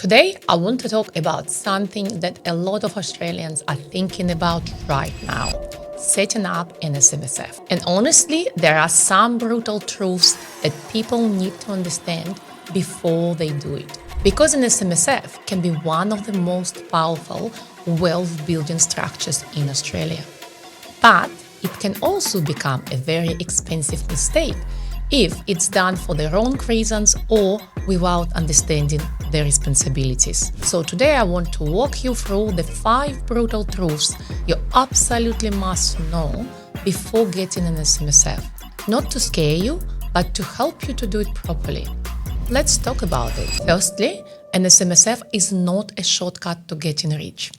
Today, I want to talk about something that a lot of Australians are thinking about right now, setting up an SMSF. And honestly, there are some brutal truths that people need to understand before they do it. Because an SMSF can be one of the most powerful wealth building structures in Australia. But it can also become a very expensive mistake if it's done for the wrong reasons or without understanding the responsibilities. So today I want to walk you through the 5 brutal truths you absolutely must know before getting an SMSF. Not to scare you, but to help you to do it properly. Let's talk about it. Firstly, an SMSF is not a shortcut to getting rich.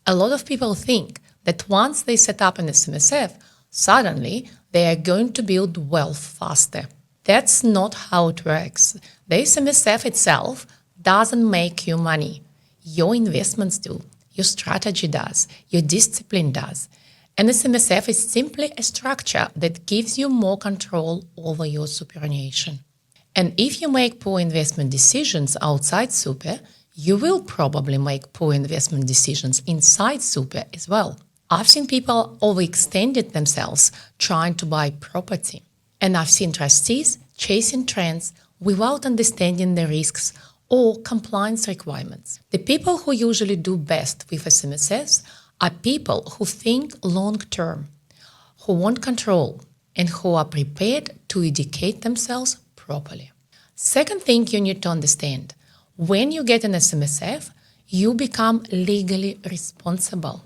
A lot of people think that once they set up an SMSF, suddenly they are going to build wealth faster. That's not how it works. The SMSF itself doesn't make you money. Your investments do, your strategy does, your discipline does. An SMSF is simply a structure that gives you more control over your superannuation. And if you make poor investment decisions outside super, you will probably make poor investment decisions inside super as well. I've seen people overextended themselves trying to buy property. And I've seen trustees chasing trends without understanding the risks or compliance requirements. The people who usually do best with SMSFs are people who think long-term, who want control, and who are prepared to educate themselves properly. Second thing you need to understand, when you get an SMSF, you become legally responsible.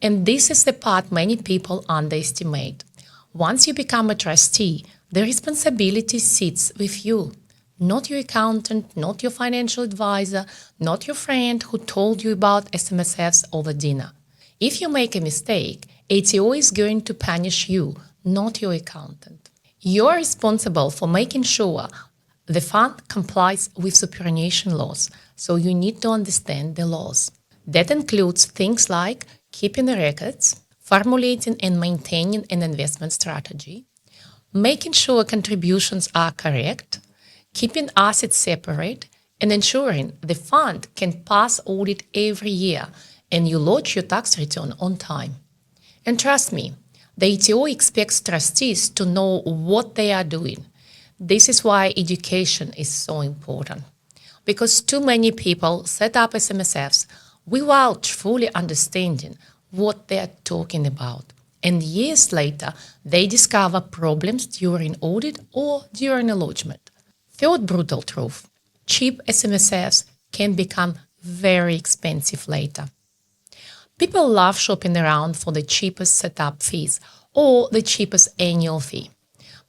And this is the part many people underestimate. Once you become a trustee, the responsibility sits with you, not your accountant, not your financial advisor, not your friend who told you about SMSFs over dinner. If you make a mistake, ATO is going to punish you, not your accountant. You're responsible for making sure the fund complies with superannuation laws, so you need to understand the laws. That includes things like keeping the records, formulating and maintaining an investment strategy, making sure contributions are correct, keeping assets separate, and ensuring the fund can pass audit every year and you lodge your tax return on time. And trust me, the ATO expects trustees to know what they are doing. This is why education is so important. Because too many people set up SMSFs without fully understanding what they are talking about. And years later, they discover problems during audit or during a lodgement. Third brutal truth, cheap SMSFs can become very expensive later. People love shopping around for the cheapest setup fees or the cheapest annual fee.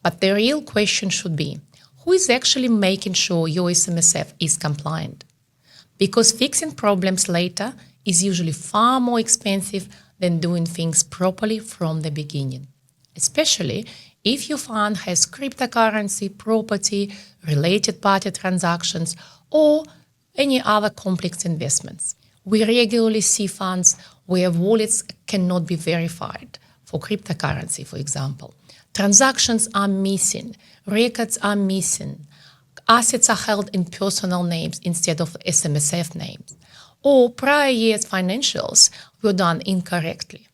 But the real question should be, who is actually making sure your SMSF is compliant? Because fixing problems later is usually far more expensive than doing things properly from the beginning, especially if your fund has cryptocurrency, property, related party transactions, or any other complex investments. We regularly see funds where wallets cannot be verified, for cryptocurrency, for example. Transactions are missing, records are missing, assets are held in personal names instead of SMSF names, or prior year's financials were done incorrectly.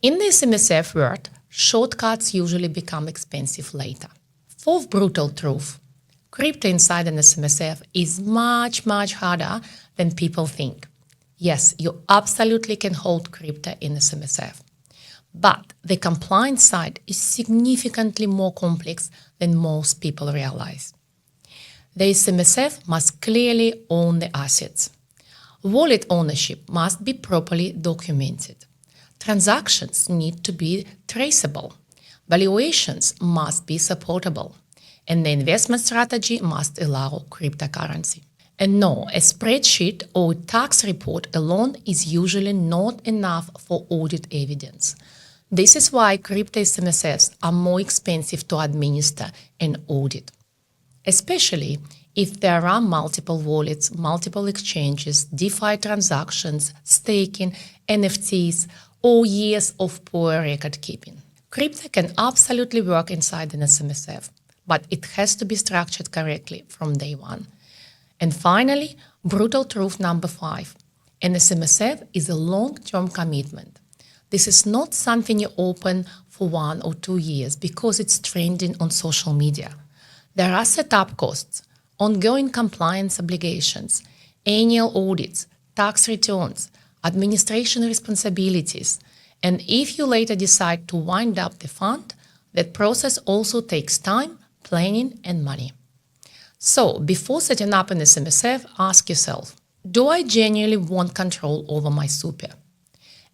In the SMSF world, shortcuts usually become expensive later. Fourth brutal truth, crypto inside an SMSF is much harder than people think. Yes, you absolutely can hold crypto in SMSF. But the compliance side is significantly more complex than most people realize. The SMSF must clearly own the assets. Wallet ownership must be properly documented. Transactions need to be traceable. Valuations must be supportable. And the investment strategy must allow cryptocurrency. And no, a spreadsheet or tax report alone is usually not enough for audit evidence. This is why crypto SMSFs are more expensive to administer and audit, especially if there are multiple wallets, multiple exchanges, DeFi transactions, staking, NFTs, or years of poor record keeping. Crypto can absolutely work inside an SMSF, but it has to be structured correctly from day one. And finally, Brutal truth number 5. An SMSF is a long-term commitment. This is not something you open for 1 or 2 years because it's trending on social media. There are setup costs, ongoing compliance obligations, annual audits, tax returns, administration responsibilities, and if you later decide to wind up the fund, that process also takes time, planning, and money. So, before setting up an SMSF, ask yourself, do I genuinely want control over my super?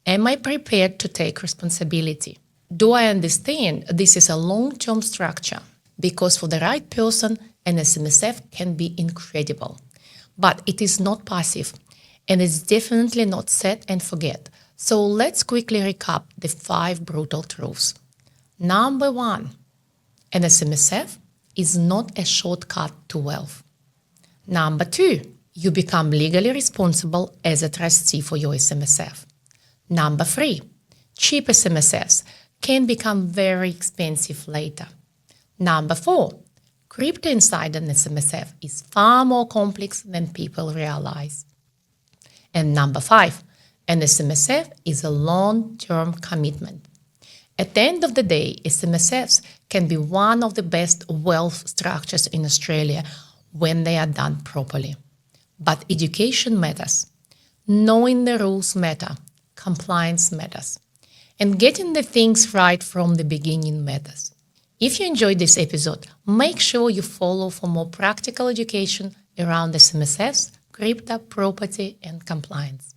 Am I prepared to take responsibility? Do I understand this is a long-term structure? Because for the right person, an SMSF can be incredible. But it is not passive, and it's definitely not set and forget. So let's quickly recap the 5 brutal truths. Number 1, an SMSF is not a shortcut to wealth. Number 2, you become legally responsible as a trustee for your SMSF. Number 3, cheap SMSFs can become very expensive later. Number 4, crypto inside an SMSF is far more complex than people realize. And number 5, an SMSF is a long-term commitment. At the end of the day, SMSFs can be one of the best wealth structures in Australia when they are done properly. But education matters. Knowing the rules matter. Compliance matters. And getting the things right from the beginning matters. If you enjoyed this episode, make sure you follow for more practical education around SMSFs, crypto, property, and compliance.